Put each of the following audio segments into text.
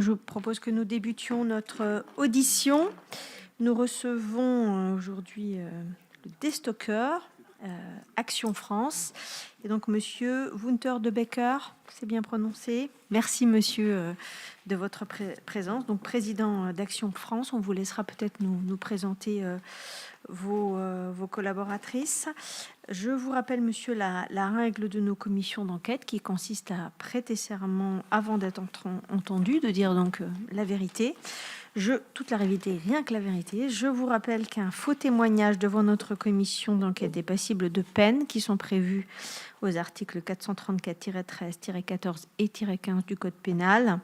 Je propose que nous débutions notre audition. Nous recevons aujourd'hui le déstockeur, Action France, et donc Monsieur Wouter de Becker, c'est bien prononcé. Merci Monsieur de votre présence, donc président d'Action France. On vous laissera peut-être nous présenter vos collaboratrices. Je vous rappelle, monsieur, la règle de nos commissions d'enquête qui consiste à prêter serment avant d'être entendu, de dire donc la vérité. Toute la vérité, rien que la vérité. Je vous rappelle qu'un faux témoignage devant notre commission d'enquête est passible de peines qui sont prévues aux articles 434-13, 14 et 15 du Code pénal,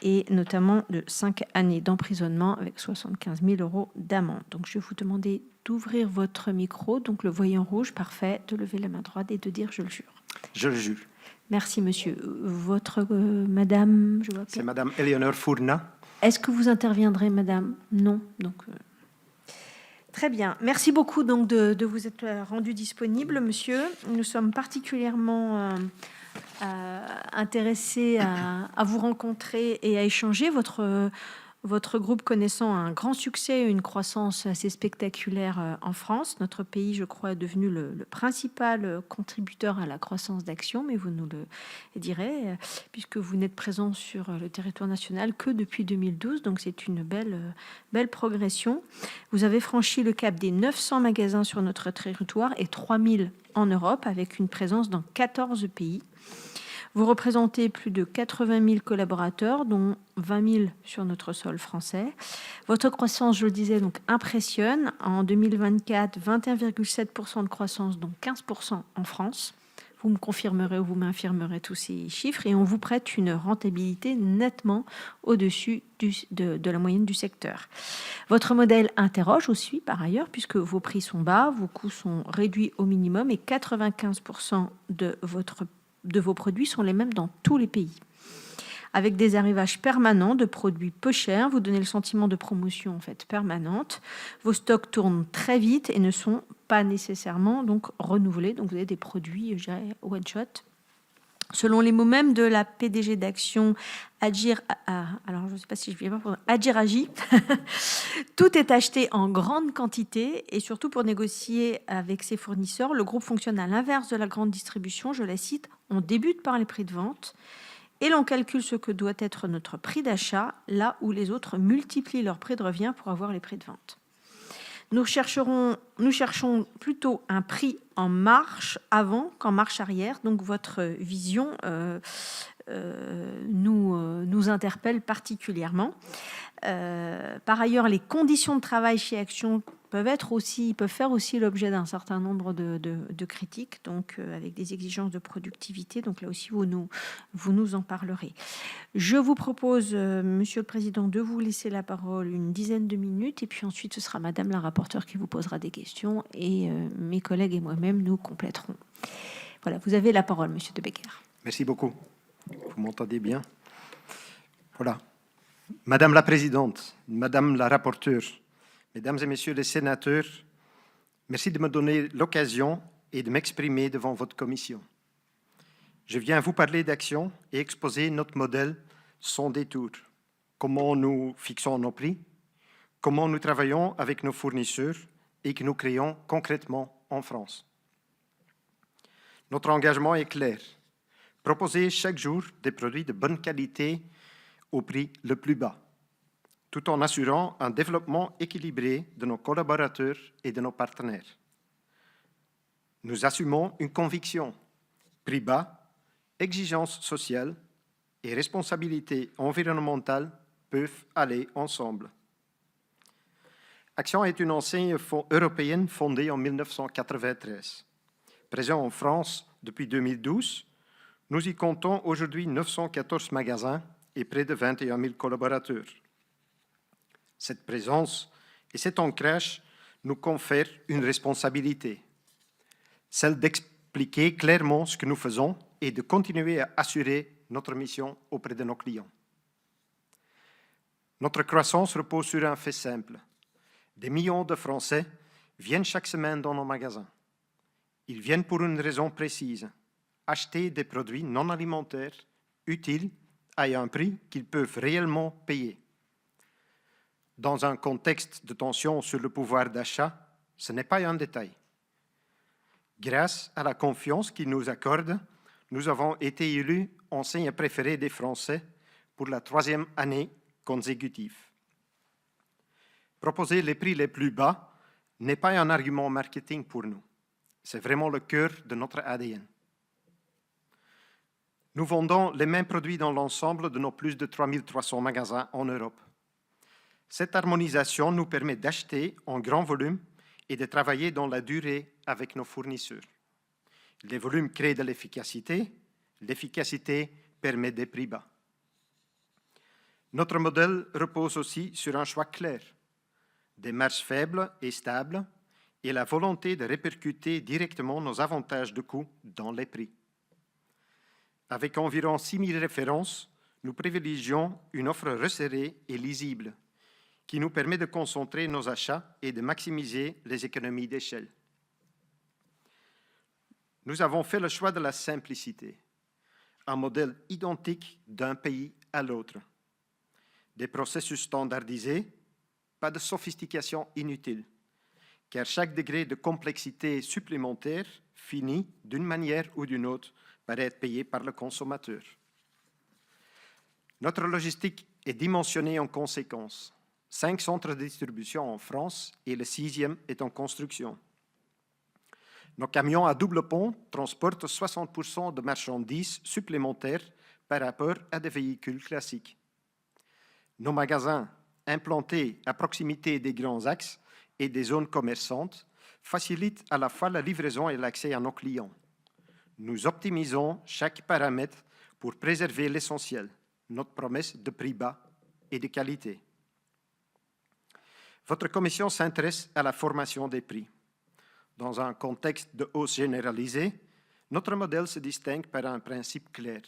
et notamment de 5 années d'emprisonnement avec 75 000 € d'amende. Donc, je vais vous demander d'ouvrir votre micro, donc le voyant rouge, parfait, de lever la main droite et de dire « je le jure ». Je le jure. Merci, monsieur. Votre madame, je vois C'est madame Éléonore Fourna. Est-ce que vous interviendrez, madame? Non. Donc, très bien. Merci beaucoup donc de vous être rendu disponible, monsieur. Nous sommes particulièrement intéressés à vous rencontrer et à échanger. Votre groupe connaissant un grand succès et une croissance assez spectaculaire en France. Notre pays, je crois, est devenu le principal contributeur à la croissance d'Action, mais vous nous le direz, puisque vous n'êtes présent sur le territoire national que depuis 2012, donc c'est une belle progression. Vous avez franchi le cap des 900 magasins sur notre territoire et 3000 en Europe, avec une présence dans 14 pays. Vous représentez plus de 80 000 collaborateurs, dont 20 000 sur notre sol français. Votre croissance, je le disais, donc impressionne. En 2024, 21,7% de croissance, dont 15% en France. Vous me confirmerez ou vous m'infirmerez tous ces chiffres et on vous prête une rentabilité nettement au-dessus de la moyenne du secteur. Votre modèle interroge aussi par ailleurs puisque vos prix sont bas, vos coûts sont réduits au minimum et 95% de vos produits sont les mêmes dans tous les pays. Avec des arrivages permanents de produits peu chers, vous donnez le sentiment de promotion en fait permanente. Vos stocks tournent très vite et ne sont pas nécessairement donc renouvelés. Donc vous avez des produits, je dirais, one shot. Selon les mots même de la PDG d'Action, alors je ne sais pas si je vais pas Adjiraji, tout est acheté en grande quantité et surtout pour négocier avec ses fournisseurs, le groupe fonctionne à l'inverse de la grande distribution. Je la cite, on débute par les prix de vente et l'on calcule ce que doit être notre prix d'achat, là où les autres multiplient leur prix de revient pour avoir les prix de vente. Nous cherchons plutôt un prix en marche avant qu'en marche arrière. Donc votre vision nous interpelle particulièrement. Par ailleurs, les conditions de travail chez Action peuvent faire aussi l'objet d'un certain nombre de critiques, donc avec des exigences de productivité. Donc là aussi, vous nous en parlerez. Je vous propose, Monsieur le Président, de vous laisser la parole une dizaine de minutes, et puis ensuite, ce sera Madame la rapporteure qui vous posera des questions, et mes collègues et moi-même, nous compléterons. Voilà, vous avez la parole, Monsieur de Becker. Merci beaucoup. Vous m'entendez bien? Voilà. Madame la Présidente, Madame la rapporteure, Mesdames et Messieurs les sénateurs, merci de me donner l'occasion et de m'exprimer devant votre commission. Je viens vous parler d'Action et exposer notre modèle sans détour. Comment nous fixons nos prix, comment nous travaillons avec nos fournisseurs et que nous créons concrètement en France. Notre engagement est clair. Proposer chaque jour des produits de bonne qualité au prix le plus bas, tout en assurant un développement équilibré de nos collaborateurs et de nos partenaires. Nous assumons une conviction, prix bas, exigence sociale et responsabilité environnementale peuvent aller ensemble. Action est une enseigne européenne fondée en 1993. Présent en France depuis 2012, nous y comptons aujourd'hui 914 magasins et près de 21 000 collaborateurs. Cette présence et cet ancrage nous confèrent une responsabilité, celle d'expliquer clairement ce que nous faisons et de continuer à assurer notre mission auprès de nos clients. Notre croissance repose sur un fait simple. Des millions de Français viennent chaque semaine dans nos magasins. Ils viennent pour une raison précise, acheter des produits non alimentaires, utiles, à un prix qu'ils peuvent réellement payer. Dans un contexte de tension sur le pouvoir d'achat, ce n'est pas un détail. Grâce à la confiance qu'ils nous accordent, nous avons été élus enseigne préférée des Français pour la 3e année consécutive. Proposer les prix les plus bas n'est pas un argument marketing pour nous. C'est vraiment le cœur de notre ADN. Nous vendons les mêmes produits dans l'ensemble de nos plus de 3300 magasins en Europe. Cette harmonisation nous permet d'acheter en grand volume et de travailler dans la durée avec nos fournisseurs. Les volumes créent de l'efficacité, l'efficacité permet des prix bas. Notre modèle repose aussi sur un choix clair, des marges faibles et stables et la volonté de répercuter directement nos avantages de coût dans les prix. Avec environ 6 000 références, nous privilégions une offre resserrée et lisible qui nous permet de concentrer nos achats et de maximiser les économies d'échelle. Nous avons fait le choix de la simplicité, un modèle identique d'un pays à l'autre. Des processus standardisés, pas de sophistication inutile, car chaque degré de complexité supplémentaire finit, d'une manière ou d'une autre, par être payé par le consommateur. Notre logistique est dimensionnée en conséquence. 5 centres de distribution en France et le 6e est en construction. Nos camions à double pont transportent 60% de marchandises supplémentaires par rapport à des véhicules classiques. Nos magasins, implantés à proximité des grands axes et des zones commerçantes, facilitent à la fois la livraison et l'accès à nos clients. Nous optimisons chaque paramètre pour préserver l'essentiel, notre promesse de prix bas et de qualité. Votre commission s'intéresse à la formation des prix. Dans un contexte de hausse généralisée, notre modèle se distingue par un principe clair.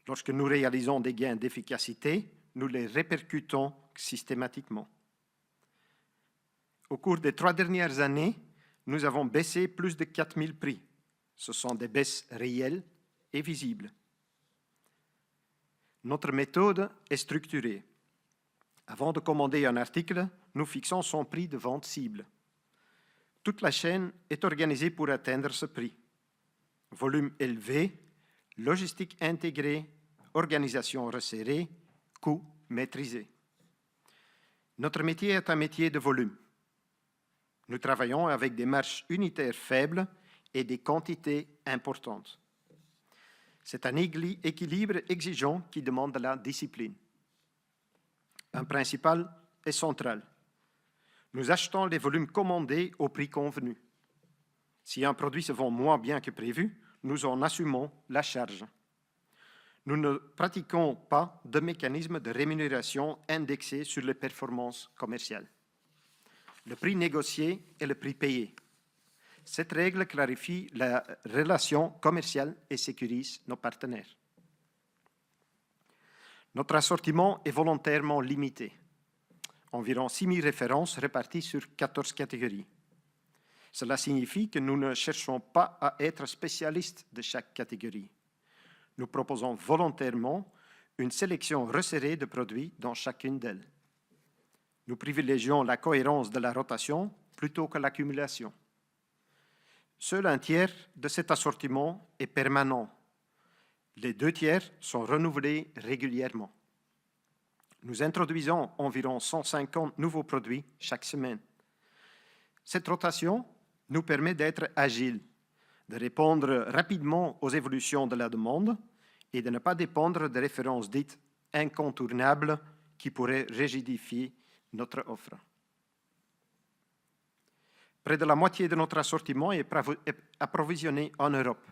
Lorsque nous réalisons des gains d'efficacité, nous les répercutons systématiquement. Au cours des 3 dernières années, nous avons baissé plus de 4 000 prix. Ce sont des baisses réelles et visibles. Notre méthode est structurée. Avant de commander un article, nous fixons son prix de vente cible. Toute la chaîne est organisée pour atteindre ce prix. Volume élevé, logistique intégrée, organisation resserrée, coût maîtrisé. Notre métier est un métier de volume. Nous travaillons avec des marges unitaires faibles et des quantités importantes. C'est un équilibre exigeant qui demande de la discipline. Un principal est central. Nous achetons les volumes commandés au prix convenu. Si un produit se vend moins bien que prévu, nous en assumons la charge. Nous ne pratiquons pas de mécanisme de rémunération indexé sur les performances commerciales. Le prix négocié est le prix payé. Cette règle clarifie la relation commerciale et sécurise nos partenaires. Notre assortiment est volontairement limité. Environ 6 000 références réparties sur 14 catégories. Cela signifie que nous ne cherchons pas à être spécialistes de chaque catégorie. Nous proposons volontairement une sélection resserrée de produits dans chacune d'elles. Nous privilégions la cohérence de la rotation plutôt que l'accumulation. Seul un tiers de cet assortiment est permanent. Les 2 tiers sont renouvelés régulièrement. Nous introduisons environ 150 nouveaux produits chaque semaine. Cette rotation nous permet d'être agiles, de répondre rapidement aux évolutions de la demande et de ne pas dépendre de références dites incontournables qui pourraient rigidifier notre offre. Près de la moitié de notre assortiment est approvisionné en Europe.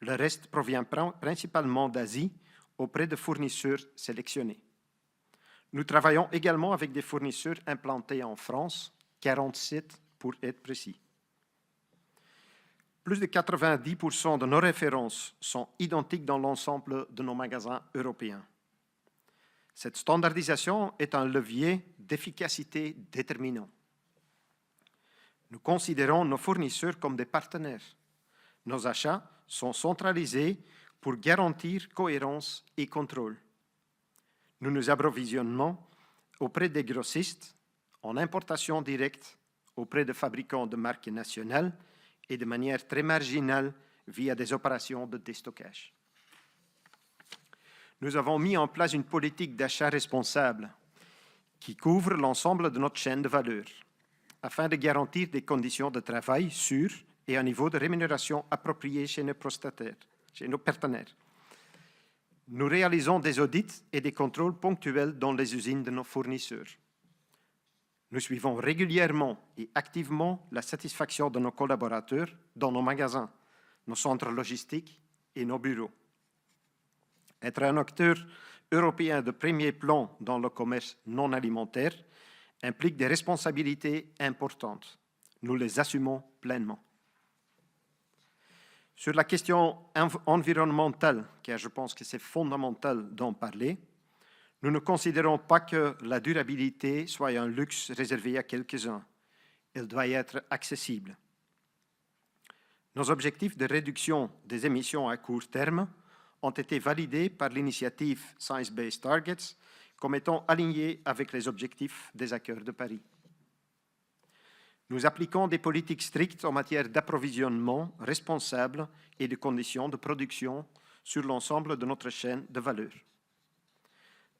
Le reste provient principalement d'Asie auprès de fournisseurs sélectionnés. Nous travaillons également avec des fournisseurs implantés en France, 47 pour être précis. Plus de 90% de nos références sont identiques dans l'ensemble de nos magasins européens. Cette standardisation est un levier d'efficacité déterminant. Nous considérons nos fournisseurs comme des partenaires. Nos achats sont centralisés, pour garantir cohérence et contrôle. Nous nous approvisionnons auprès des grossistes, en importation directe auprès de fabricants de marques nationales et de manière très marginale via des opérations de déstockage. Nous avons mis en place une politique d'achat responsable qui couvre l'ensemble de notre chaîne de valeur, afin de garantir des conditions de travail sûres et un niveau de rémunération approprié chez nos prestataires, chez nos partenaires. Nous réalisons des audits et des contrôles ponctuels dans les usines de nos fournisseurs. Nous suivons régulièrement et activement la satisfaction de nos collaborateurs dans nos magasins, nos centres logistiques et nos bureaux. Être un acteur européen de premier plan dans le commerce non alimentaire implique des responsabilités importantes. Nous les assumons pleinement. Sur la question environnementale, car je pense que c'est fondamental d'en parler, nous ne considérons pas que la durabilité soit un luxe réservé à quelques-uns. Elle doit être accessible. Nos objectifs de réduction des émissions à court terme ont été validés par l'initiative Science Based Targets comme étant alignés avec les objectifs des accords de Paris. Nous appliquons des politiques strictes en matière d'approvisionnement responsable et de conditions de production sur l'ensemble de notre chaîne de valeur.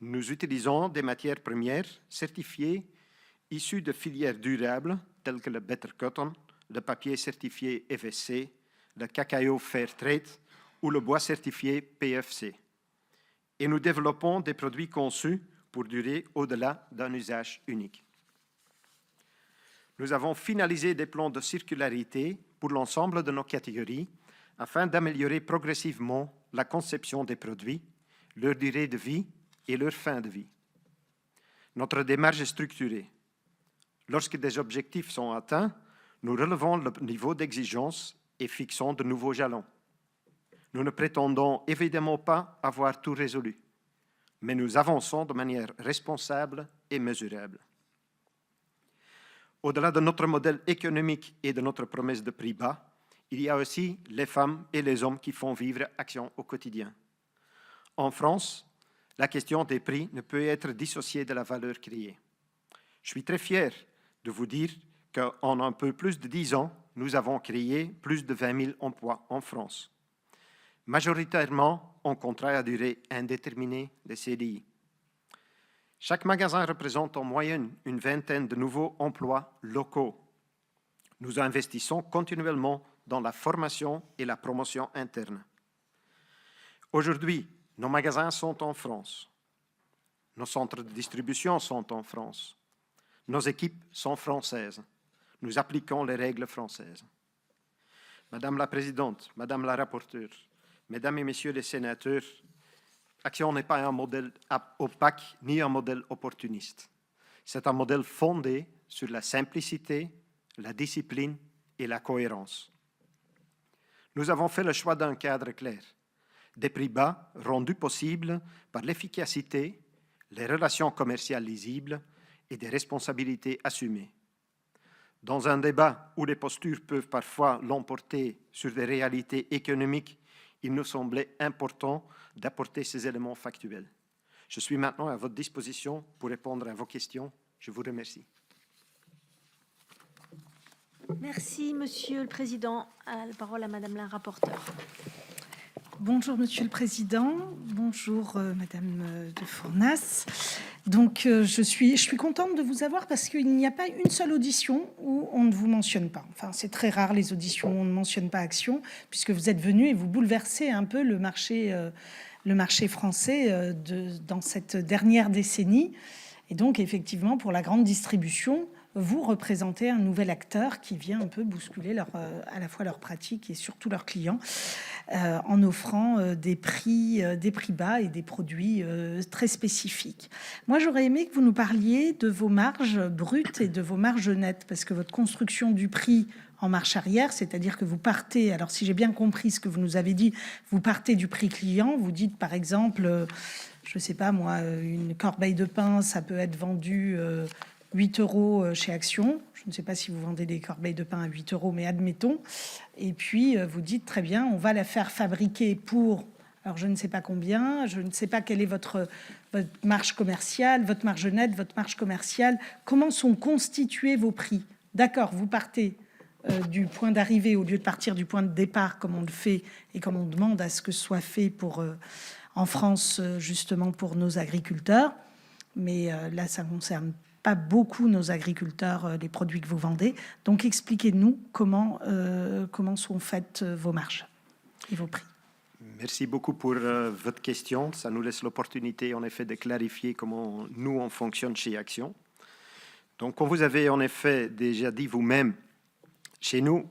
Nous utilisons des matières premières certifiées issues de filières durables telles que le Better Cotton, le papier certifié FSC, le cacao Fair Trade ou le bois certifié PFC. Et nous développons des produits conçus pour durer au-delà d'un usage unique. Nous avons finalisé des plans de circularité pour l'ensemble de nos catégories afin d'améliorer progressivement la conception des produits, leur durée de vie et leur fin de vie. Notre démarche est structurée. Lorsque des objectifs sont atteints, nous relevons le niveau d'exigence et fixons de nouveaux jalons. Nous ne prétendons évidemment pas avoir tout résolu, mais nous avançons de manière responsable et mesurable. Au-delà de notre modèle économique et de notre promesse de prix bas, il y a aussi les femmes et les hommes qui font vivre Action au quotidien. En France, la question des prix ne peut être dissociée de la valeur créée. Je suis très fier de vous dire qu'en un peu plus de 10 ans, nous avons créé plus de 20 000 emplois en France, majoritairement en contrat à durée indéterminée des CDI. Chaque magasin représente en moyenne une vingtaine de nouveaux emplois locaux. Nous investissons continuellement dans la formation et la promotion interne. Aujourd'hui, nos magasins sont en France. Nos centres de distribution sont en France. Nos équipes sont françaises. Nous appliquons les règles françaises. Madame la Présidente, Madame la Rapporteure, Mesdames et Messieurs les sénateurs, Action n'est pas un modèle opaque ni un modèle opportuniste. C'est un modèle fondé sur la simplicité, la discipline et la cohérence. Nous avons fait le choix d'un cadre clair, des prix bas rendus possibles par l'efficacité, les relations commerciales lisibles et des responsabilités assumées. Dans un débat où les postures peuvent parfois l'emporter sur des réalités économiques, il nous semblait important d'apporter ces éléments factuels. Je suis maintenant à votre disposition pour répondre à vos questions. Je vous remercie. Merci, Monsieur le Président. La parole à Madame la rapporteure. Bonjour, Monsieur le Président. Bonjour, Madame de Fournas. Donc, je suis contente de vous avoir parce qu'il n'y a pas une seule audition où on ne vous mentionne pas. Enfin, c'est très rare les auditions où on ne mentionne pas Action, puisque vous êtes venu et vous bouleversez un peu le marché français dans cette dernière décennie. Et donc, effectivement, pour la grande distribution, vous représentez un nouvel acteur qui vient un peu bousculer à la fois leurs pratiques et surtout leurs clients en offrant des prix bas et des produits très spécifiques. Moi, j'aurais aimé que vous nous parliez de vos marges brutes et de vos marges nettes, parce que votre construction du prix en marche arrière, c'est-à-dire que vous partez, alors si j'ai bien compris ce que vous nous avez dit, vous partez du prix client, vous dites par exemple, je ne sais pas moi, une corbeille de pain, ça peut être vendu 8 € chez Action. Je ne sais pas si vous vendez des corbeilles de pain à 8 €, mais admettons. Et puis, vous dites, très bien, on va la faire fabriquer pour Alors, je ne sais pas combien, je ne sais pas quelle est votre marge commerciale, votre marge nette, votre marge commerciale. Comment sont constitués vos prix? D'accord, vous partez du point d'arrivée au lieu de partir du point de départ, comme on le fait et comme on demande à ce que ce soit fait pour, en France, justement pour nos agriculteurs. Mais là, ça ne concerne pas beaucoup nos agriculteurs, les produits que vous vendez. Donc, expliquez-nous comment sont faites vos marges et vos prix. Merci beaucoup pour votre question. Ça nous laisse l'opportunité, en effet, de clarifier comment nous, on fonctionne chez Action. Donc, comme vous avez en effet déjà dit vous-même, chez nous,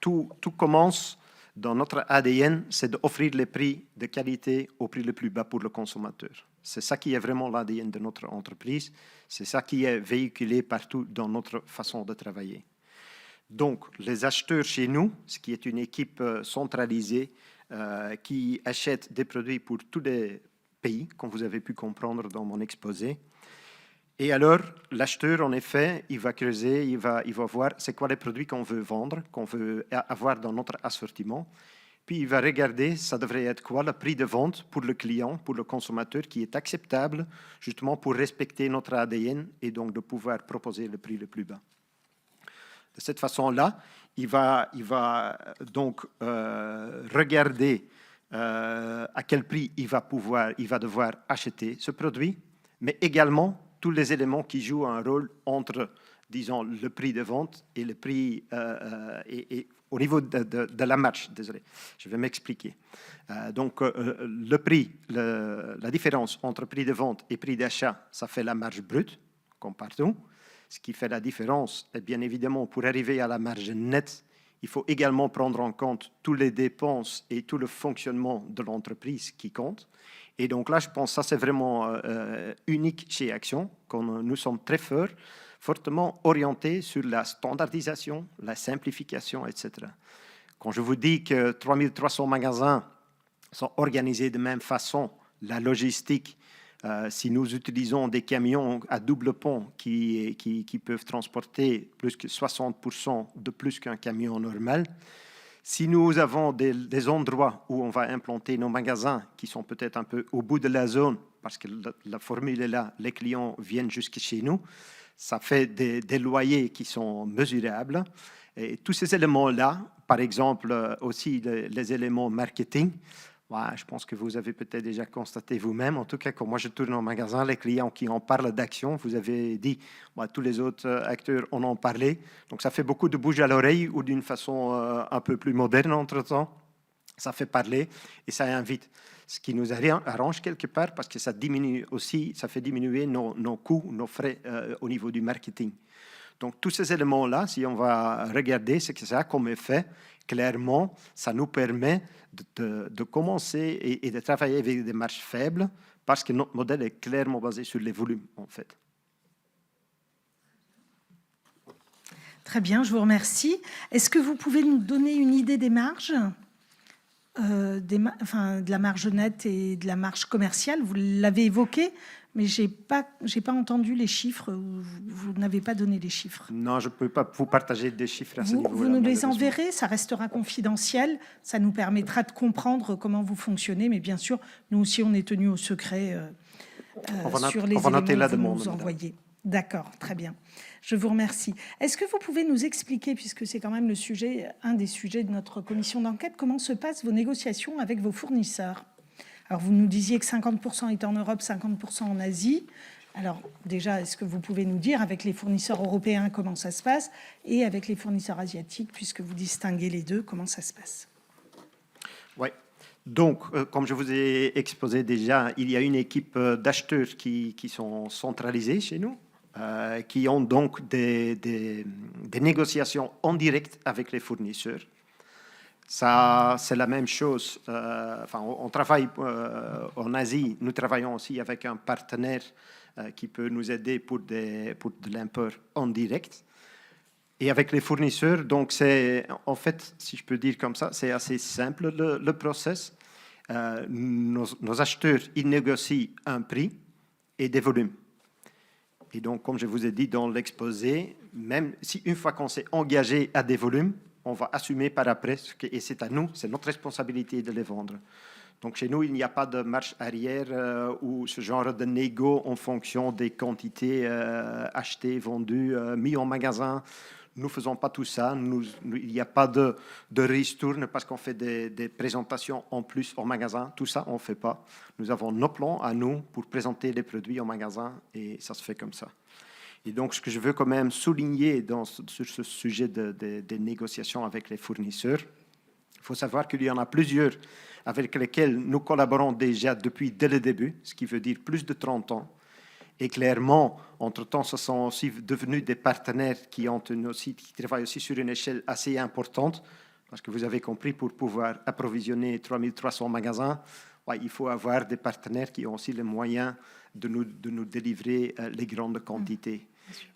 tout commence dans notre ADN, c'est d'offrir les prix de qualité au prix le plus bas pour le consommateur. C'est ça qui est vraiment l'ADN de notre entreprise. C'est ça qui est véhiculé partout dans notre façon de travailler. Donc, les acheteurs chez nous, ce qui est une équipe centralisée qui achète des produits pour tous les pays, comme vous avez pu comprendre dans mon exposé. Et alors, l'acheteur, en effet, il va creuser, il va voir c'est quoi les produits qu'on veut vendre, qu'on veut avoir dans notre assortiment. Puis, il va regarder, ça devrait être quoi le prix de vente pour le client, pour le consommateur, qui est acceptable, justement pour respecter notre ADN et donc de pouvoir proposer le prix le plus bas. De cette façon-là, il va donc regarder à quel prix il va devoir acheter ce produit, mais également tous les éléments qui jouent un rôle entre, disons, le prix de vente et le prix et au niveau de la marge. Désolé, je vais m'expliquer. Donc, le prix, la différence entre prix de vente et prix d'achat, ça fait la marge brute, comme partout. Ce qui fait la différence, et bien évidemment, pour arriver à la marge nette, il faut également prendre en compte toutes les dépenses et tout le fonctionnement de l'entreprise qui compte. Et donc là, je pense que ça, c'est vraiment unique chez Action, quand nous sommes très fortement orientés sur la standardisation, la simplification, etc. Quand je vous dis que 3300 magasins sont organisés de même façon, la logistique, si nous utilisons des camions à double pont qui peuvent transporter plus que 60% de plus qu'un camion normal, si nous avons des endroits où on va implanter nos magasins qui sont peut-être un peu au bout de la zone, parce que la formule est là, les clients viennent jusque chez nous, ça fait des loyers qui sont mesurables. Et tous ces éléments-là, par exemple aussi les éléments marketing, ouais, je pense que vous avez peut-être déjà constaté vous-même. En tout cas, quand moi je tourne en magasin, les clients qui en parlent d'Action, vous avez dit, tous les autres acteurs en ont parlé. Donc, ça fait beaucoup de bouche à l'oreille ou d'une façon un peu plus moderne entre-temps. Ça fait parler et ça invite. Ce qui nous arrange quelque part parce que ça diminue aussi, ça fait diminuer nos coûts, nos frais au niveau du marketing. Donc, tous ces éléments-là, si on va regarder ce que ça a comme effet, clairement, ça nous permet de commencer et de travailler avec des marges faibles parce que notre modèle est clairement basé sur les volumes, en fait. Très bien, je vous remercie. Est-ce que vous pouvez nous donner une idée des marges, de la marge nette et de la marge commerciale? Vous l'avez évoqué, mais je n'ai pas entendu les chiffres. Vous n'avez pas donné les chiffres. Non, je ne peux pas vous partager des chiffres à ce niveau-là. Vous nous les enverrez, ça restera confidentiel. Ça nous permettra de comprendre comment vous fonctionnez. Mais bien sûr, nous aussi, on est tenus au secret sur les éléments que vous nous envoyez. D'accord, très bien. Je vous remercie. Est-ce que vous pouvez nous expliquer, puisque c'est quand même un des sujets de notre commission d'enquête, comment se passent vos négociations avec vos fournisseurs? Alors, vous nous disiez que 50% est en Europe, 50% en Asie. Alors, déjà, est-ce que vous pouvez nous dire, avec les fournisseurs européens, comment ça se passe, et avec les fournisseurs asiatiques, puisque vous distinguez les deux, comment ça se passe? Oui. Donc, comme je vous ai exposé déjà, il y a une équipe d'acheteurs qui sont centralisés chez nous, qui ont donc des négociations en direct avec les fournisseurs. Ça, c'est la même chose. On travaille en Asie. Nous travaillons aussi avec un partenaire qui peut nous aider pour de l'import en direct. Et avec les fournisseurs, donc c'est, en fait, si je peux dire comme ça, c'est assez simple le process. Nos acheteurs, ils négocient un prix et des volumes. Et donc, comme je vous ai dit dans l'exposé, même si une fois qu'on s'est engagé à des volumes, on va assumer par après, et c'est à nous, c'est notre responsabilité de les vendre. Donc chez nous, il n'y a pas de marche arrière ou ce genre de négo en fonction des quantités achetées, vendues, mises en magasin. Nous ne faisons pas tout ça. Il n'y a pas de ristourne parce qu'on fait des présentations en plus au magasin. Tout ça, on ne fait pas. Nous avons nos plans à nous pour présenter les produits au magasin et ça se fait comme ça. Et donc, ce que je veux quand même souligner sur ce sujet des négociations avec les fournisseurs, il faut savoir qu'il y en a plusieurs avec lesquels nous collaborons déjà dès le début, ce qui veut dire plus de 30 ans. Et clairement, entre-temps, ce sont aussi devenus des partenaires qui travaillent aussi sur une échelle assez importante, parce que vous avez compris, pour pouvoir approvisionner 3300 magasins, il faut avoir des partenaires qui ont aussi les moyens de nous délivrer les grandes quantités.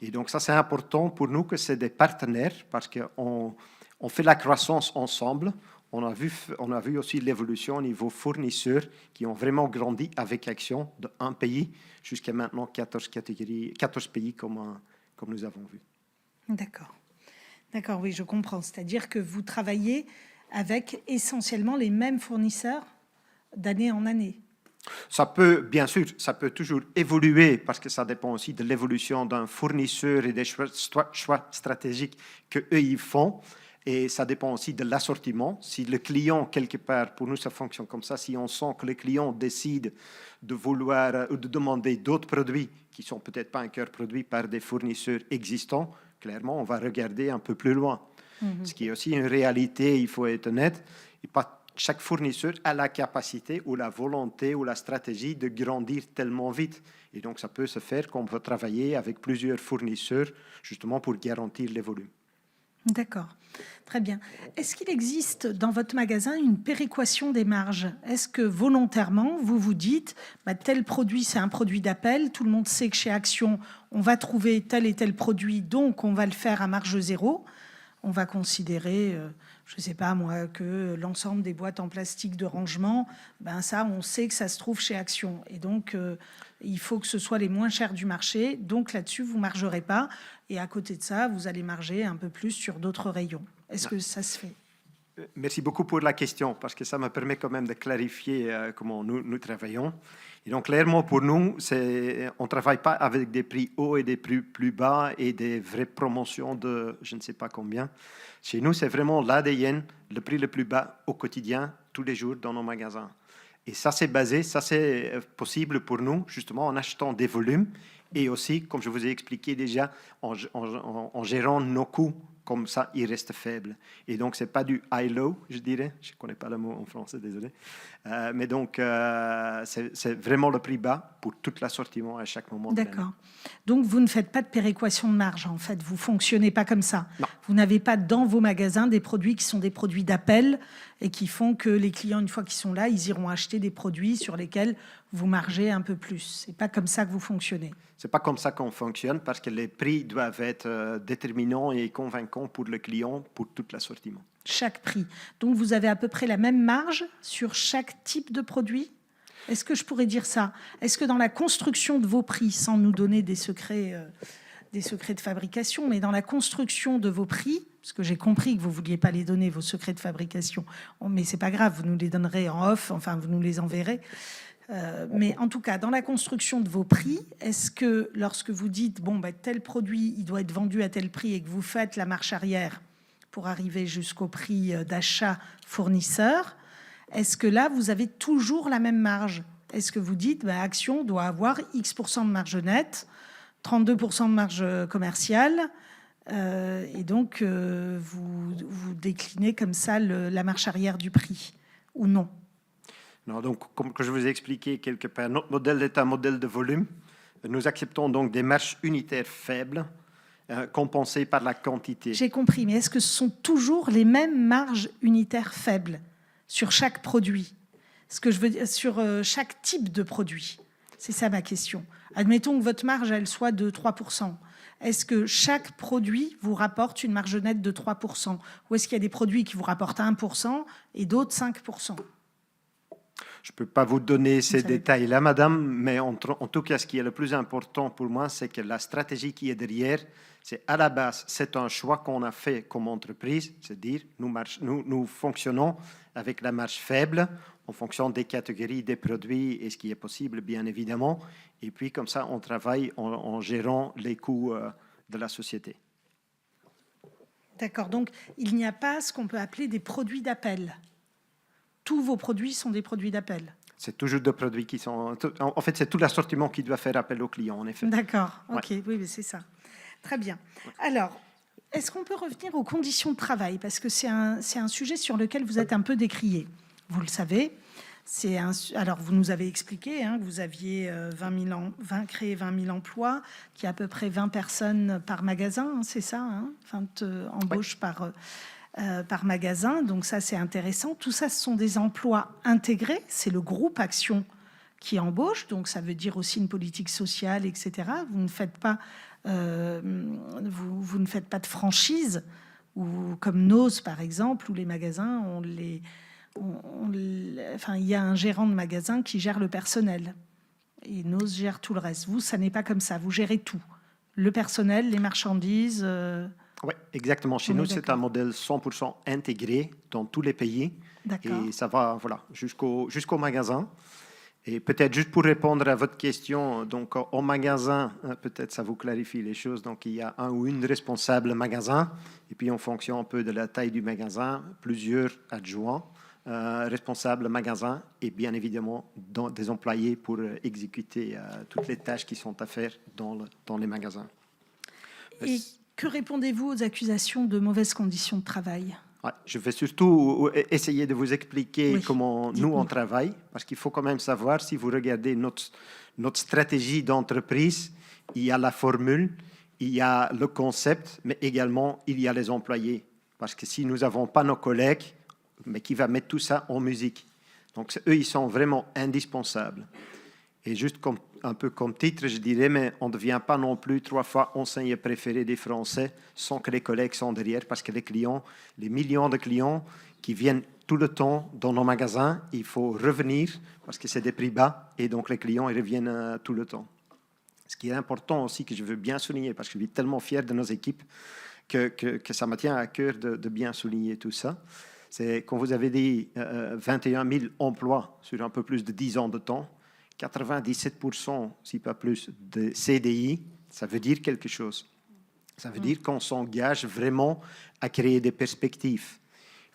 Et donc ça, c'est important pour nous que c'est des partenaires, parce qu'on fait la croissance ensemble. On a vu aussi l'évolution au niveau fournisseurs qui ont vraiment grandi avec Action de un pays jusqu'à maintenant 14 pays comme nous avons vu. D'accord. D'accord, oui, je comprends. C'est-à-dire que vous travaillez avec essentiellement les mêmes fournisseurs d'année en année. Ça peut, bien sûr, ça peut toujours évoluer parce que ça dépend aussi de l'évolution d'un fournisseur et des choix stratégiques qu'eux ils font. Et ça dépend aussi de l'assortiment. Si le client, quelque part, pour nous, ça fonctionne comme ça, si on sent que le client décide de vouloir ou de demander d'autres produits qui ne sont peut-être pas encore produits par des fournisseurs existants, clairement, on va regarder un peu plus loin. Ce qui est aussi une réalité, il faut être honnête. Et pas chaque fournisseur a la capacité ou la volonté ou la stratégie de grandir tellement vite. Et donc, ça peut se faire qu'on peut travailler avec plusieurs fournisseurs justement pour garantir les volumes. D'accord, très bien. Est-ce qu'il existe dans votre magasin une péréquation des marges? Est-ce que volontairement, vous vous dites, tel produit, c'est un produit d'appel, tout le monde sait que chez Action, on va trouver tel et tel produit, donc on va le faire à marge zéro. On va considérer, je ne sais pas moi, que l'ensemble des boîtes en plastique de rangement, ça, on sait que ça se trouve chez Action. Et donc, il faut que ce soit les moins chers du marché. Donc là-dessus, vous ne margerez pas. Et à côté de ça, vous allez marger un peu plus sur d'autres rayons. Est-ce que ça se fait? Merci beaucoup pour la question, parce que ça me permet quand même de clarifier comment nous travaillons. Et donc, clairement, pour nous, on ne travaille pas avec des prix hauts et des prix plus bas et des vraies promotions de je ne sais pas combien. Chez nous, c'est vraiment l'ADN, le prix le plus bas au quotidien, tous les jours dans nos magasins. Et ça, c'est possible pour nous, justement, en achetant des volumes et aussi, comme je vous ai expliqué déjà, en gérant nos coûts. Comme ça, il reste faible. Et donc, ce n'est pas du high-low, je dirais. Je ne connais pas le mot en français, désolé. Mais donc, c'est vraiment le prix bas pour tout l'assortiment à chaque moment. D'accord. Donc, vous ne faites pas de péréquation de marge, en fait. Vous ne fonctionnez pas comme ça. Non. Vous n'avez pas dans vos magasins des produits qui sont des produits d'appel et qui font que les clients, une fois qu'ils sont là, ils iront acheter des produits sur lesquels vous margez un peu plus. Ce n'est pas comme ça que vous fonctionnez. Ce n'est pas comme ça qu'on fonctionne parce que les prix doivent être déterminants et convaincants pour le client, pour tout l'assortiment. Chaque prix. Donc, vous avez à peu près la même marge sur chaque type de produit? Est-ce que je pourrais dire ça? Est-ce que dans la construction de vos prix, sans nous donner des secrets de fabrication, mais dans la construction de vos prix, parce que j'ai compris que vous ne vouliez pas les donner, vos secrets de fabrication, mais ce n'est pas grave, vous nous les donnerez en off, enfin, vous nous les enverrez. Mais en tout cas, dans la construction de vos prix, est-ce que lorsque vous dites tel produit, il doit être vendu à tel prix et que vous faites la marche arrière pour arriver jusqu'au prix d'achat fournisseur, est-ce que là, vous avez toujours la même marge? Est-ce que vous dites Action doit avoir X% de marge nette, 32% de marge commerciale, et donc vous déclinez comme ça la marche arrière du prix, ou non? Non, donc, comme que je vous ai expliqué quelque part, notre modèle est un modèle de volume. Nous acceptons donc des marges unitaires faibles, compensées par la quantité. J'ai compris, mais est-ce que ce sont toujours les mêmes marges unitaires faibles sur chaque produit? Ce que je veux dire, sur chaque type de produit. C'est ça ma question. Admettons que votre marge, elle soit de 3%. Est-ce que chaque produit vous rapporte une marge nette de 3%? Ou est-ce qu'il y a des produits qui vous rapportent 1% et d'autres 5%? Je ne peux pas vous donner ces détails-là, madame, mais en tout cas, ce qui est le plus important pour moi, c'est que la stratégie qui est derrière, c'est à la base, c'est un choix qu'on a fait comme entreprise, c'est-à-dire nous fonctionnons avec la marge faible, en fonction des catégories des produits et ce qui est possible, bien évidemment. Et puis, comme ça, on travaille en gérant les coûts de la société. D'accord, donc il n'y a pas ce qu'on peut appeler des produits d'appel. Tous vos produits sont des produits d'appel. C'est toujours des produits qui sont... En fait, c'est tout l'assortiment qui doit faire appel aux clients, en effet. D'accord, ok, Ouais. oui, mais c'est ça. Très bien. Alors, est-ce qu'on peut revenir aux conditions de travail? Parce que c'est un sujet sur lequel vous êtes un peu décrié. Vous le savez. Alors, vous nous avez expliqué que vous aviez créé 20 000 emplois, qu'il y a à peu près 20 personnes par magasin, c'est ça, 20 embauches par magasin. Donc ça, c'est intéressant. Tout ça, ce sont des emplois intégrés. C'est le groupe Action qui embauche. Donc ça veut dire aussi une politique sociale, etc. Vous ne faites pas, vous ne faites pas de franchise, ou comme Nose, par exemple, où les magasins, enfin, il y a un gérant de magasin qui gère le personnel. Et Nose gère tout le reste. Vous, ça n'est pas comme ça. Vous gérez tout. Le personnel, les marchandises... Oui, exactement. Chez nous, c'est un modèle 100% intégré dans tous les pays. Et ça va jusqu'au magasin. Et peut-être juste pour répondre à votre question, donc au magasin, peut-être ça vous clarifie les choses. Donc il y a un ou une responsable magasin. Et puis en fonction un peu de la taille du magasin, plusieurs adjoints, responsables magasin et bien évidemment des employés pour exécuter toutes les tâches qui sont à faire dans les magasins. Et que répondez-vous aux accusations de mauvaises conditions de travail? Ouais, je vais surtout essayer de vous expliquer comment nous on travaille, parce qu'il faut quand même savoir, si vous regardez notre stratégie d'entreprise, il y a la formule, il y a le concept, mais également il y a les employés. Parce que si nous n'avons pas nos collègues, mais qui va mettre tout ça en musique? Donc eux, ils sont vraiment indispensables. Et juste un peu comme titre, je dirais, mais on ne devient pas non plus 3 fois enseignant préféré des Français sans que les collègues sont derrière, parce que les clients, les millions de clients qui viennent tout le temps dans nos magasins, il faut revenir parce que c'est des prix bas et donc les clients ils reviennent tout le temps. Ce qui est important aussi, que je veux bien souligner, parce que je suis tellement fier de nos équipes que ça me tient à cœur de bien souligner tout ça. C'est, comme vous avez dit, 21 000 emplois sur un peu plus de 10 ans de temps. 97%, si pas plus, de CDI, ça veut dire quelque chose. Ça veut dire qu'on s'engage vraiment à créer des perspectives.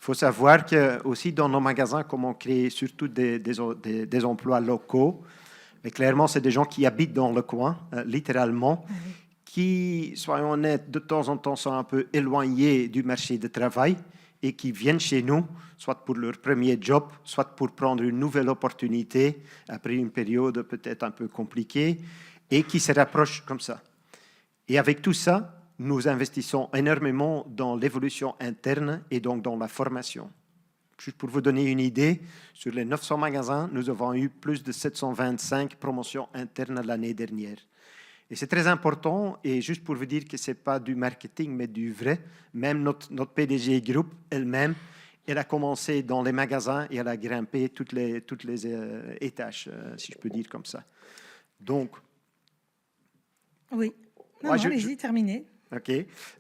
Il faut savoir que aussi dans nos magasins, comme on crée surtout des emplois locaux, mais clairement, c'est des gens qui habitent dans le coin, littéralement, qui, soyons honnêtes, de temps en temps sont un peu éloignés du marché du travail et qui viennent chez nous, soit pour leur premier job, soit pour prendre une nouvelle opportunité après une période peut-être un peu compliquée, et qui se rapprochent comme ça. Et avec tout ça, nous investissons énormément dans l'évolution interne et donc dans la formation. Juste pour vous donner une idée, sur les 900 magasins, nous avons eu plus de 725 promotions internes l'année dernière. Et c'est très important, et juste pour vous dire que ce n'est pas du marketing, mais du vrai, même notre PDG Group elle-même, elle a commencé dans les magasins et elle a grimpé toutes les étages, si je peux dire comme ça. Donc... Oui, non, allez-y, terminez. OK.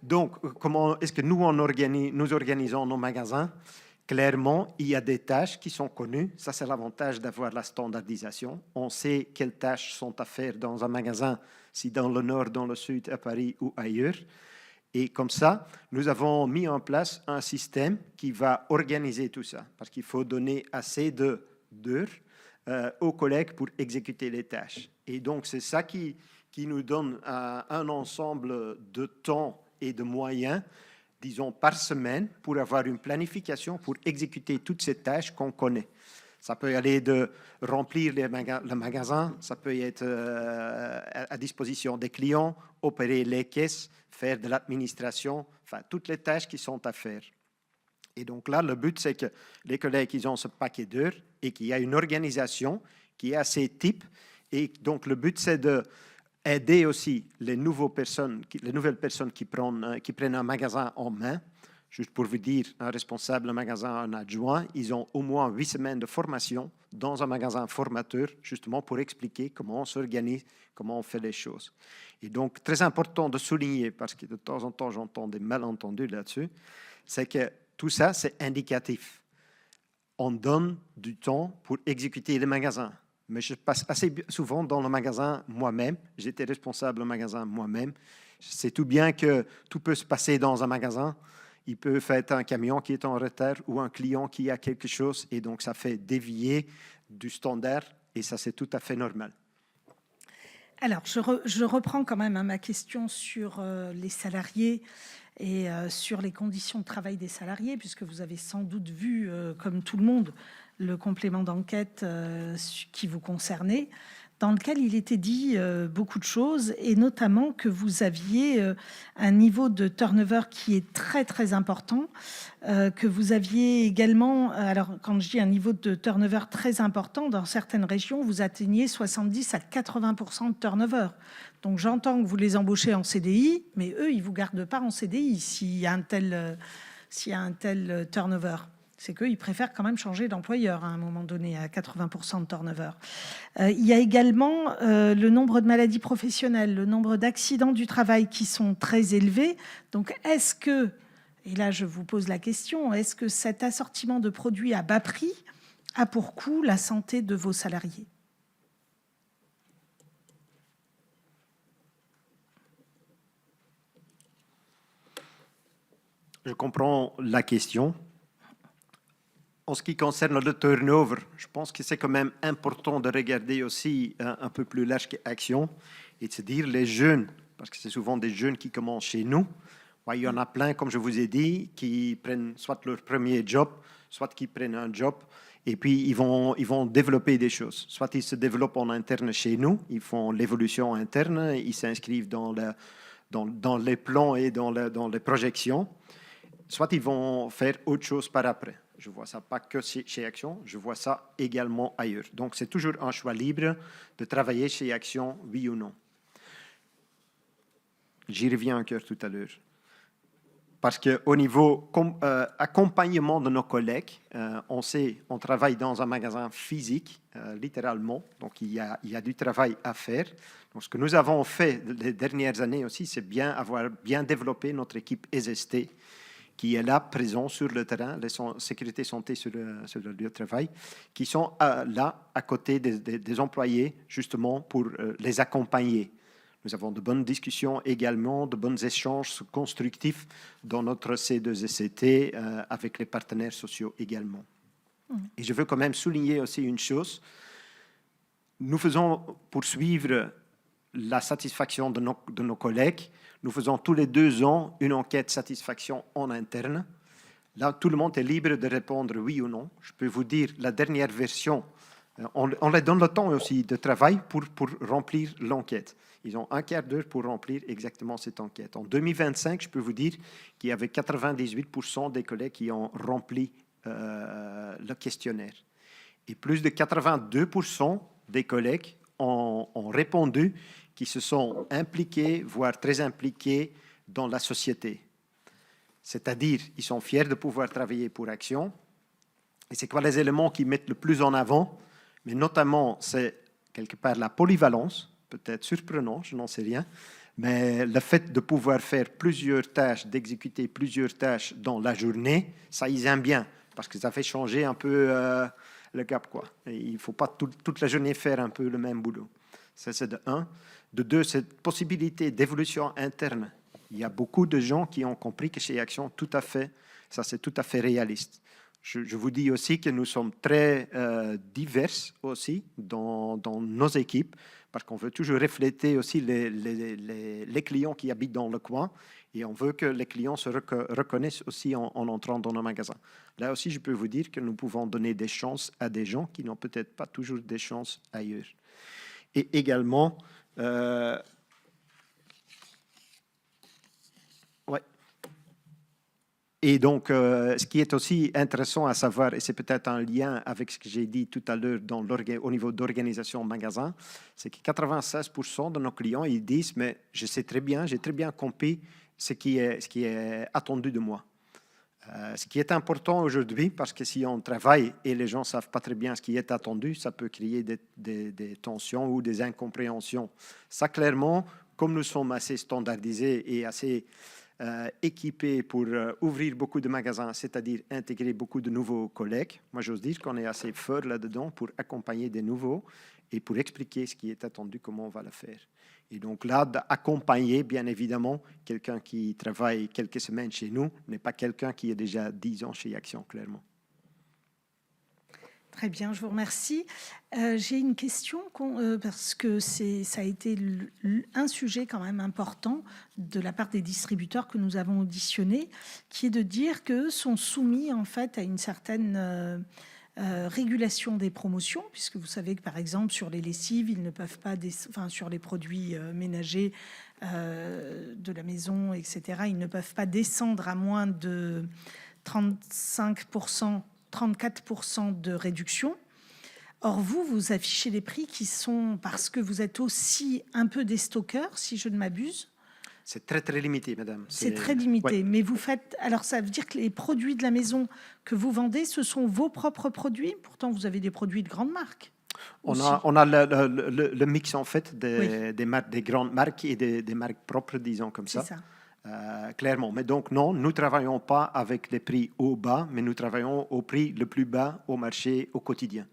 Donc, comment est-ce que nous organisons nos magasins? Clairement, il y a des tâches qui sont connues. Ça, c'est l'avantage d'avoir la standardisation. On sait quelles tâches sont à faire dans un magasin, si dans le nord, dans le sud, à Paris ou ailleurs. Et comme ça, nous avons mis en place un système qui va organiser tout ça, parce qu'il faut donner assez d'heures aux collègues pour exécuter les tâches. Et donc, c'est ça qui nous donne un ensemble de temps et de moyens, disons, par semaine, pour avoir une planification, pour exécuter toutes ces tâches qu'on connaît. Ça peut aller de remplir le magasin, ça peut être à disposition des clients, opérer les caisses, faire de l'administration, enfin, toutes les tâches qui sont à faire. Et donc là, le but, c'est que les collègues, ils ont ce paquet d'heures et qu'il y a une organisation qui est assez type. Et donc, le but, c'est d'aider aussi les nouvelles personnes qui prennent un magasin en main. Juste pour vous dire, un responsable, un magasin, un adjoint, ils ont au moins 8 semaines de formation dans un magasin formateur, justement pour expliquer comment on s'organise, comment on fait les choses. Et donc, très important de souligner, parce que de temps en temps, j'entends des malentendus là-dessus, c'est que tout ça, c'est indicatif. on donne du temps pour exécuter les magasins. Mais je passe assez souvent dans le magasin moi-même. J'étais responsable du magasin moi-même. Je sais tout bien que tout peut se passer dans un magasin. Il peut faire un camion qui est en retard ou un client qui a quelque chose et donc ça fait dévier du standard et ça c'est tout à fait normal. Alors, je reprends quand même ma question sur les salariés et sur les conditions de travail des salariés, puisque vous avez sans doute vu, comme tout le monde, le complément d'enquête qui vous concernait, dans lequel il était dit beaucoup de choses, et notamment que vous aviez un niveau de turnover qui est très très important, que vous aviez également, alors quand je dis un niveau de turnover très important, dans certaines régions, vous atteignez 70 à 80% de turnover. Donc j'entends que vous les embauchez en CDI, mais eux, ils ne vous gardent pas en CDI s'il y a un tel turnover. C'est qu'ils préfèrent quand même changer d'employeur à un moment donné, à 80% de turnover. Il y a également le nombre de maladies professionnelles, le nombre d'accidents du travail qui sont très élevés. Donc est-ce que, et là je vous pose la question, est-ce que cet assortiment de produits à bas prix a pour coût la santé de vos salariés ? Je comprends la question. En ce qui concerne le turnover, je pense que c'est quand même important de regarder aussi un peu plus large qu'Action et de se dire les jeunes, parce que c'est souvent des jeunes qui commencent chez nous. Ouais, il y en a plein, comme je vous ai dit, qui prennent soit leur premier job, soit qui prennent un job, et puis ils vont développer des choses. Soit ils se développent en interne chez nous, ils font l'évolution interne, ils s'inscrivent dans les plans et dans les projections, soit ils vont faire autre chose par après. Je vois ça pas que chez Action, je vois ça également ailleurs. Donc, c'est toujours un choix libre de travailler chez Action, oui ou non. J'y reviens encore tout à l'heure. Parce qu'au niveau accompagnement de nos collègues, on travaille dans un magasin physique, littéralement. Donc, il y a du travail à faire. Donc, ce que nous avons fait les dernières années aussi, c'est avoir bien développé notre équipe SST, qui est là, présent sur le terrain, les sécurité santé sur le lieu de travail, qui sont là, à côté des employés, justement, pour les accompagner. Nous avons de bonnes discussions également, de bons échanges constructifs dans notre C2SCT avec les partenaires sociaux également. Et je veux quand même souligner aussi une chose. Nous faisons poursuivre la satisfaction de nos collègues. Nous faisons tous les 2 ans une enquête satisfaction en interne. Là, tout le monde est libre de répondre oui ou non. Je peux vous dire, la dernière version, on leur donne le temps aussi de travail pour remplir l'enquête. Ils ont un quart d'heure pour remplir exactement cette enquête. En 2025, je peux vous dire qu'il y avait 98% des collègues qui ont rempli le questionnaire. Et plus de 82% des collègues ont répondu qui se sont impliqués, voire très impliqués dans la société. C'est-à-dire, ils sont fiers de pouvoir travailler pour Action. Et c'est quoi les éléments qu'ils mettent le plus en avant? Mais notamment, c'est quelque part la polyvalence, peut-être surprenant, je n'en sais rien, mais le fait de pouvoir faire plusieurs tâches, d'exécuter plusieurs tâches dans la journée, ça, ils aiment bien, parce que ça fait changer un peu le cap, quoi. Et il ne faut pas toute la journée faire un peu le même boulot. Ça, c'est de 1. De 2, cette possibilité d'évolution interne. Il y a beaucoup de gens qui ont compris que chez Action, ça c'est tout à fait réaliste. Je vous dis aussi que nous sommes très divers aussi dans nos équipes, parce qu'on veut toujours refléter aussi les clients qui habitent dans le coin, et on veut que les clients se reconnaissent aussi en entrant dans nos magasins. Là aussi, je peux vous dire que nous pouvons donner des chances à des gens qui n'ont peut-être pas toujours des chances ailleurs. Et également, ouais. Et donc, ce qui est aussi intéressant à savoir, et c'est peut-être un lien avec ce que j'ai dit tout à l'heure au niveau d'organisation magasin, c'est que 96% de nos clients, ils disent, mais j'ai très bien compris ce qui est attendu de moi. Ce qui est important aujourd'hui, parce que si on travaille et les gens ne savent pas très bien ce qui est attendu, ça peut créer des tensions ou des incompréhensions. Ça, clairement, comme nous sommes assez standardisés et assez équipés pour ouvrir beaucoup de magasins, c'est-à-dire intégrer beaucoup de nouveaux collègues. Moi, j'ose dire qu'on est assez fort là-dedans pour accompagner des nouveaux et pour expliquer ce qui est attendu, comment on va le faire. Et donc là, d'accompagner, bien évidemment, quelqu'un qui travaille quelques semaines chez nous n'est pas quelqu'un qui a déjà 10 ans chez Action, clairement. Très bien, je vous remercie. J'ai une question parce que ça a été un sujet quand même important de la part des distributeurs que nous avons auditionnés, qui est de dire que sont soumis en fait à une certaine régulation des promotions, puisque vous savez que par exemple sur les lessives, ils ne peuvent pas, sur les produits ménagers de la maison, etc., ils ne peuvent pas descendre à moins de 35%. 34% de réduction. Or, vous affichez des prix qui sont, parce que vous êtes aussi un peu des stockeurs, si je ne m'abuse. C'est très, très limité, madame. C'est très limité. Ouais. Mais vous faites... Alors, ça veut dire que les produits de la maison que vous vendez, ce sont vos propres produits. Pourtant, vous avez des produits de grandes marques. On a le mix, en fait, des grandes marques et des marques propres, disons comme ça. C'est ça. Clairement. Mais donc, non, nous ne travaillons pas avec les prix au bas, mais nous travaillons au prix le plus bas au marché au quotidien.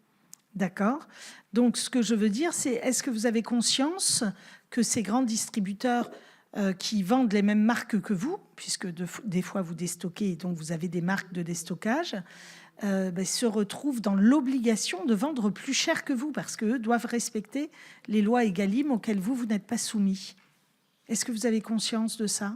D'accord. Donc, ce que je veux dire, c'est est-ce que vous avez conscience que ces grands distributeurs qui vendent les mêmes marques que vous, puisque des fois vous déstockez, donc vous avez des marques de déstockage, se retrouvent dans l'obligation de vendre plus cher que vous, parce qu'eux doivent respecter les lois Egalim auxquelles vous n'êtes pas soumis. Est-ce que vous avez conscience de ça ?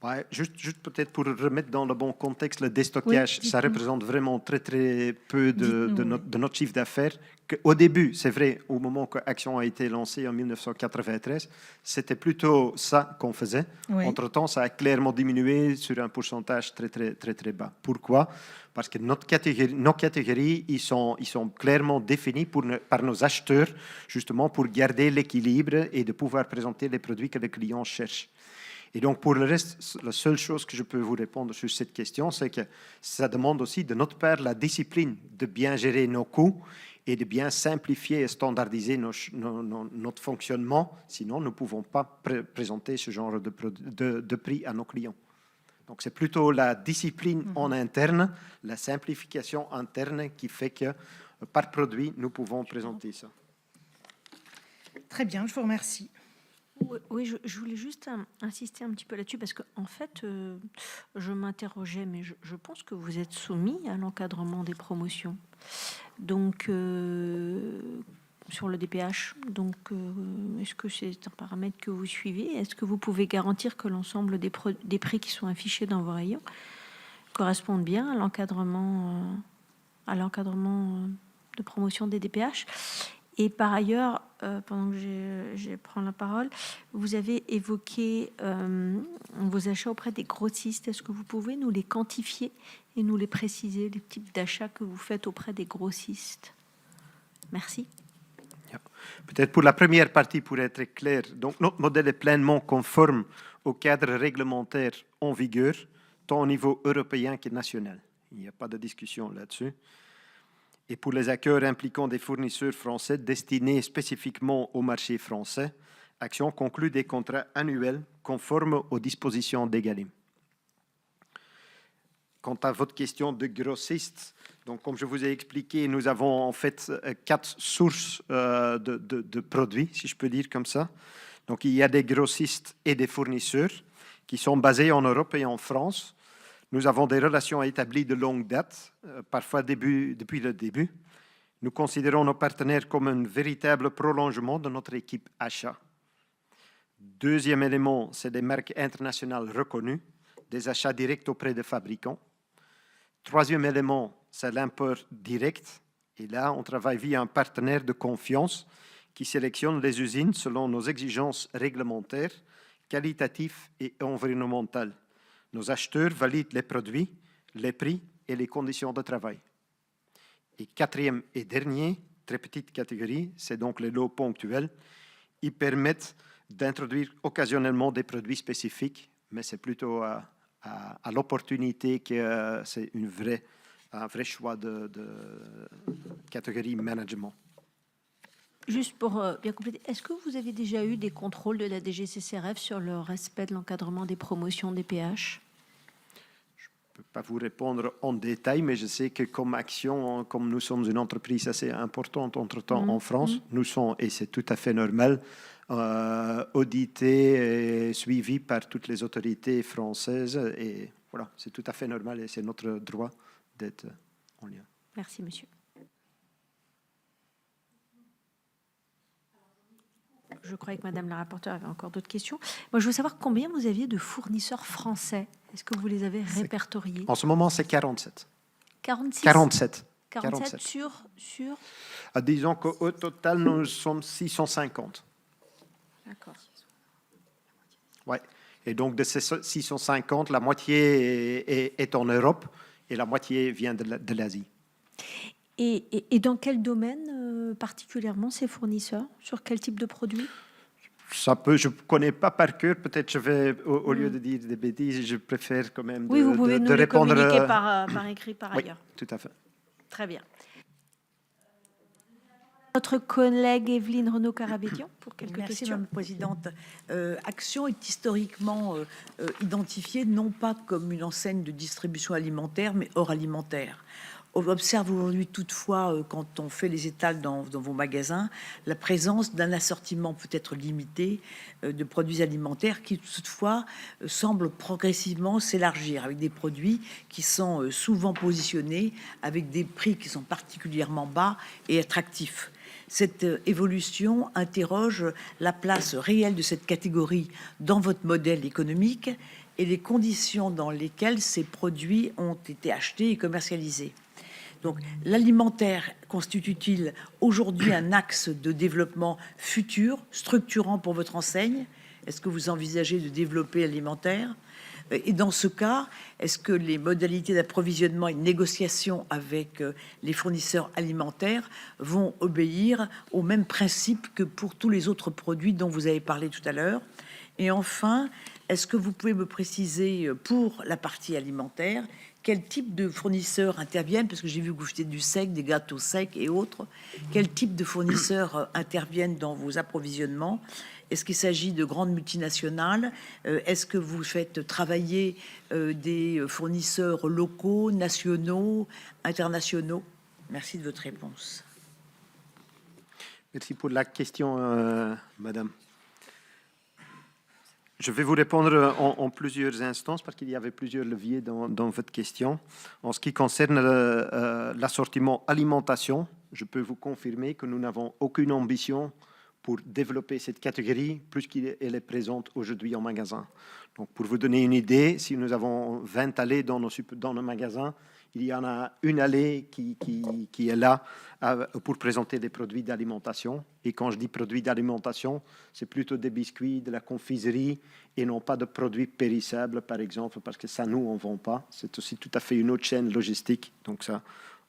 Ouais, juste peut-être pour remettre dans le bon contexte, le déstockage, ça représente vraiment très, très peu de notre chiffre d'affaires. Au début, c'est vrai, au moment que Action a été lancée en 1993, c'était plutôt ça qu'on faisait. Oui. Entre-temps, ça a clairement diminué sur un pourcentage très, très, très, très bas. Pourquoi ? Parce que nos catégories, ils sont clairement définis par nos acheteurs, justement pour garder l'équilibre et de pouvoir présenter les produits que les clients cherchent. Et donc, pour le reste, la seule chose que je peux vous répondre sur cette question, c'est que ça demande aussi de notre part la discipline de bien gérer nos coûts et de bien simplifier et standardiser notre fonctionnement. Sinon, nous ne pouvons pas présenter ce genre de prix à nos clients. Donc, c'est plutôt la discipline en interne, la simplification interne qui fait que par produit, nous pouvons présenter ça. Très bien, je vous remercie. Oui, je voulais juste insister un petit peu là-dessus parce qu'en fait, je m'interrogeais, mais je pense que vous êtes soumis à l'encadrement des promotions. Donc, sur le DPH, donc, est-ce que c'est un paramètre que vous suivez ? Est-ce que vous pouvez garantir que l'ensemble des prix qui sont affichés dans vos rayons correspondent bien à l'encadrement de promotion des DPH ? Et par ailleurs, pendant que je prends la parole, vous avez évoqué vos achats auprès des grossistes. Est-ce que vous pouvez nous les quantifier et nous les préciser, les types d'achats que vous faites auprès des grossistes ? Merci. Peut-être pour la première partie, pour être clair, donc notre modèle est pleinement conforme au cadre réglementaire en vigueur, tant au niveau européen que national. Il n'y a pas de discussion là-dessus. Et pour les accords impliquant des fournisseurs français destinés spécifiquement au marché français, Action conclut des contrats annuels conformes aux dispositions d'Egalim. Quant à votre question de grossistes, donc comme je vous ai expliqué, nous avons en fait 4 sources de produits, si je peux dire comme ça. Donc il y a des grossistes et des fournisseurs qui sont basés en Europe et en France. Nous avons des relations établies de longue date, parfois depuis le début. Nous considérons nos partenaires comme un véritable prolongement de notre équipe achat. Deuxième élément, c'est des marques internationales reconnues, des achats directs auprès des fabricants. Troisième élément, c'est l'import direct. Et là, on travaille via un partenaire de confiance qui sélectionne les usines selon nos exigences réglementaires, qualitatives et environnementales. Nos acheteurs valident les produits, les prix et les conditions de travail. Et quatrième et dernier, très petite catégorie, c'est donc les lots ponctuels. Ils permettent d'introduire occasionnellement des produits spécifiques, mais c'est plutôt à l'opportunité que c'est un vrai choix de catégorie management. Juste pour bien compléter, est-ce que vous avez déjà eu des contrôles de la DGCCRF sur le respect de l'encadrement des promotions des PH? Je ne peux pas vous répondre en détail, mais je sais que comme Action, comme nous sommes une entreprise assez importante entre-temps en France, nous sommes, et c'est tout à fait normal, audités et suivis par toutes les autorités françaises. Et voilà, c'est tout à fait normal et c'est notre droit d'être en lien. Merci, monsieur. Je croyais que Madame la rapporteure avait encore d'autres questions. Moi, je veux savoir combien vous aviez de fournisseurs français. Est-ce que vous les avez répertoriés? En ce moment, c'est 47. 46 47. 47 sur Disons qu'au total, nous sommes 650. D'accord. Ouais. Et donc, de ces 650, la moitié est en Europe et la moitié vient de l'Asie. Et dans quel domaine particulièrement ces fournisseurs? Sur quel type de produits? Ça peut, je ne connais pas par cœur. Peut-être je vais, au lieu de dire des bêtises, je préfère quand même Oui, vous pouvez nous les répondre communiquer par écrit par oui, ailleurs. tout à fait. Très bien. Notre collègue Evelyne Renaud-Carabédian pour quelques questions. Merci, Madame la Présidente. Action est historiquement identifiée non pas comme une enseigne de distribution alimentaire, mais hors alimentaire. On observe aujourd'hui toutefois, quand on fait les étals dans vos magasins, la présence d'un assortiment peut-être limité de produits alimentaires qui toutefois semble progressivement s'élargir avec des produits qui sont souvent positionnés avec des prix qui sont particulièrement bas et attractifs. Cette évolution interroge la place réelle de cette catégorie dans votre modèle économique et les conditions dans lesquelles ces produits ont été achetés et commercialisés. Donc, l'alimentaire constitue-t-il aujourd'hui un axe de développement futur, structurant pour votre enseigne? Est-ce que vous envisagez de développer l'alimentaire? Et dans ce cas, est-ce que les modalités d'approvisionnement et de négociation avec les fournisseurs alimentaires vont obéir aux mêmes principes que pour tous les autres produits dont vous avez parlé tout à l'heure? Et enfin, est-ce que vous pouvez me préciser pour la partie alimentaire quel type de fournisseurs interviennent? Parce que j'ai vu que vous faites du sec, des gâteaux secs et autres. Quel type de fournisseurs interviennent dans vos approvisionnements? Est-ce qu'il s'agit de grandes multinationales? Est-ce que vous faites travailler des fournisseurs locaux, nationaux, internationaux? Merci de votre réponse. Merci pour la question, Madame. Je vais vous répondre en plusieurs instances parce qu'il y avait plusieurs leviers dans votre question. En ce qui concerne l'assortiment alimentation, je peux vous confirmer que nous n'avons aucune ambition pour développer cette catégorie plus qu'elle est présente aujourd'hui en magasin. Donc, pour vous donner une idée, si nous avons 20 allées dans nos magasins, il y en a une allée qui est là pour présenter des produits d'alimentation. Et quand je dis produits d'alimentation, c'est plutôt des biscuits, de la confiserie et non pas de produits périssables, par exemple, parce que ça, nous, on ne vend pas. C'est aussi tout à fait une autre chaîne logistique. Donc ça,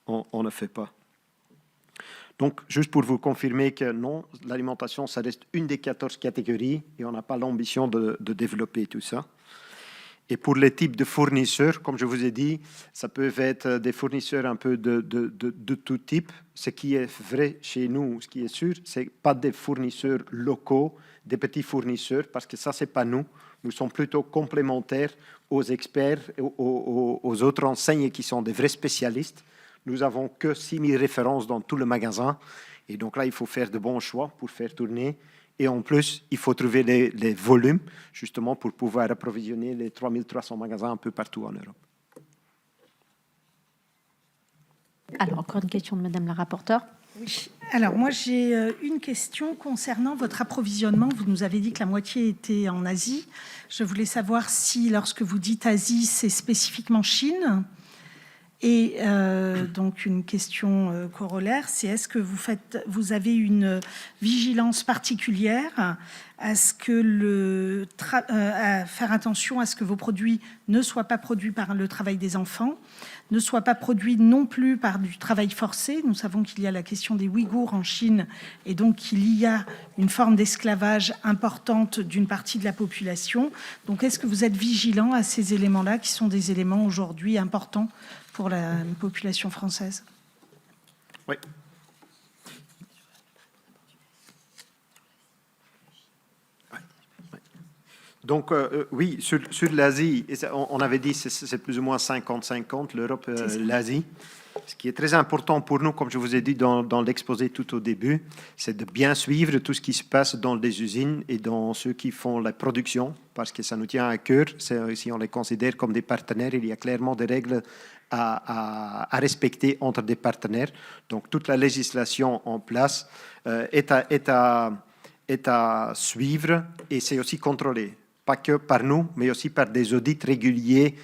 on ne fait pas. Donc, juste pour vous confirmer que non, l'alimentation, ça reste une des 14 catégories et on n'a pas l'ambition de développer tout ça. Et pour les types de fournisseurs, comme je vous ai dit, ça peut être des fournisseurs un peu de tout type. Ce qui est vrai chez nous, ce qui est sûr, c'est pas des fournisseurs locaux, des petits fournisseurs, parce que ça, c'est pas nous. Nous sommes plutôt complémentaires aux experts, aux autres enseignes qui sont des vrais spécialistes. Nous avons que 6000 références dans tout le magasin. Et donc là, il faut faire de bons choix pour faire tourner. Et en plus, il faut trouver les volumes, justement, pour pouvoir approvisionner les 3300 magasins un peu partout en Europe. Alors, encore une question de Madame la rapporteure. Oui. Alors, moi, j'ai une question concernant votre approvisionnement. Vous nous avez dit que la moitié était en Asie. Je voulais savoir si, lorsque vous dites Asie, c'est spécifiquement Chine. Et donc, une question corollaire, c'est est-ce que vous avez une vigilance particulière à ce que à faire attention à ce que vos produits ne soient pas produits par le travail des enfants, ne soient pas produits non plus par du travail forcé. Nous savons qu'il y a la question des Ouïghours en Chine et donc qu'il y a une forme d'esclavage importante d'une partie de la population. Donc, est-ce que vous êtes vigilant à ces éléments-là qui sont des éléments aujourd'hui importants pour la population française? Oui. Donc, oui, sur l'Asie, on avait dit que c'est plus ou moins 50-50, l'Europe, l'Asie. Ce qui est très important pour nous, comme je vous ai dit dans l'exposé tout au début, c'est de bien suivre tout ce qui se passe dans les usines et dans ceux qui font la production, parce que ça nous tient à cœur. Si on les considère comme des partenaires, il y a clairement des règles à respecter entre des partenaires. Donc, toute la législation en place est à suivre et c'est aussi contrôlé. Pas que par nous, mais aussi par des audits réguliers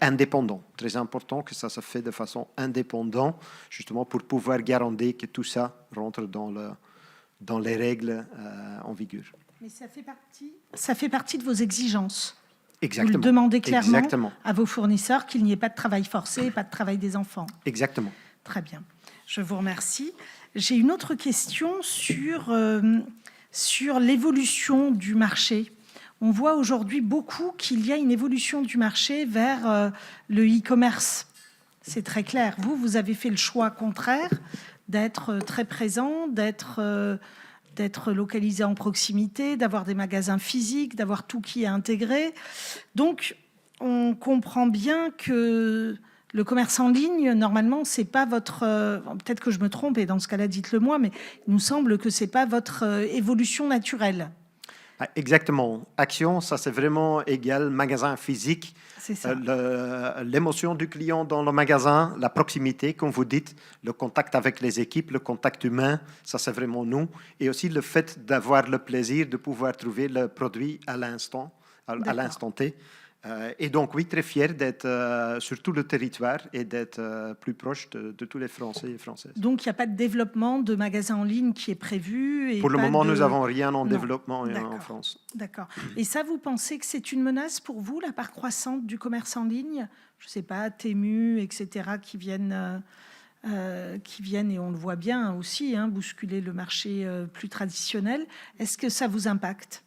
indépendants. Très important que ça se fait de façon indépendante, justement pour pouvoir garantir que tout ça rentre dans les règles en vigueur. Mais ça fait partie de vos exigences. Exactement. Vous le demandez clairement Exactement. à vos fournisseurs qu'il n'y ait pas de travail forcé, pas de travail des enfants. Exactement. Très bien. Je vous remercie. J'ai une autre question sur l'évolution du marché. On voit aujourd'hui beaucoup qu'il y a une évolution du marché vers le e-commerce. C'est très clair. Vous avez fait le choix contraire d'être très présent, d'être localisé en proximité, d'avoir des magasins physiques, d'avoir tout qui est intégré. Donc, on comprend bien que le commerce en ligne, normalement, c'est pas votre... peut-être que je me trompe, et dans ce cas-là, dites-le moi, mais il nous semble que c'est pas votre évolution naturelle. Exactement. Action, ça c'est vraiment égal magasin physique. C'est ça. L'émotion du client dans le magasin, la proximité, comme vous dites, le contact avec les équipes, le contact humain, ça c'est vraiment nous. Et aussi le fait d'avoir le plaisir de pouvoir trouver le produit à l'instant T. Et donc, oui, très fier d'être sur tout le territoire et d'être plus proche de tous les Français et Françaises. Donc, il n'y a pas de développement de magasins en ligne qui est prévu et pour le pas moment, de... nous n'avons rien en Non. développement en D'accord. France. D'accord. Et ça, vous pensez que c'est une menace pour vous, la part croissante du commerce en ligne? Je ne sais pas, Temu, etc., qui viennent, et on le voit bien aussi, bousculer le marché plus traditionnel. Est-ce que ça vous impacte?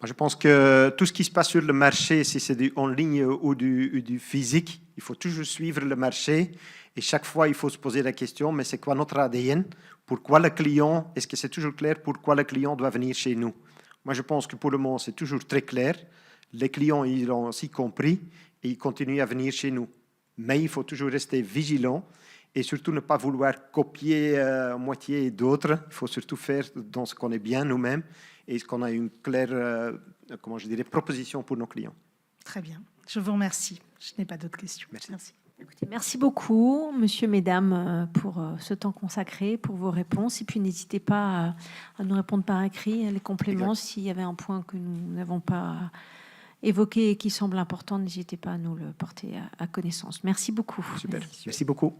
Moi, je pense que tout ce qui se passe sur le marché, si c'est en ligne ou du physique, il faut toujours suivre le marché. Et chaque fois, il faut se poser la question, mais c'est quoi notre ADN? Pourquoi le client, est-ce que c'est toujours clair pourquoi le client doit venir chez nous? Moi, je pense que pour le moment, c'est toujours très clair. Les clients, ils l'ont aussi compris et ils continuent à venir chez nous. Mais il faut toujours rester vigilant et surtout ne pas vouloir copier à moitié d'autres. Il faut surtout faire dans ce qu'on est bien nous-mêmes et ce qu'on a une claire, proposition pour nos clients. Très bien. Je vous remercie. Je n'ai pas d'autres questions. Merci. Écoutez, merci beaucoup, monsieur, mesdames, pour ce temps consacré, pour vos réponses. Et puis, n'hésitez pas à nous répondre par écrit, les compléments. S'il y avait un point que nous n'avons pas évoqué et qui semble important, n'hésitez pas à nous le porter à connaissance. Merci beaucoup. Super. Merci beaucoup.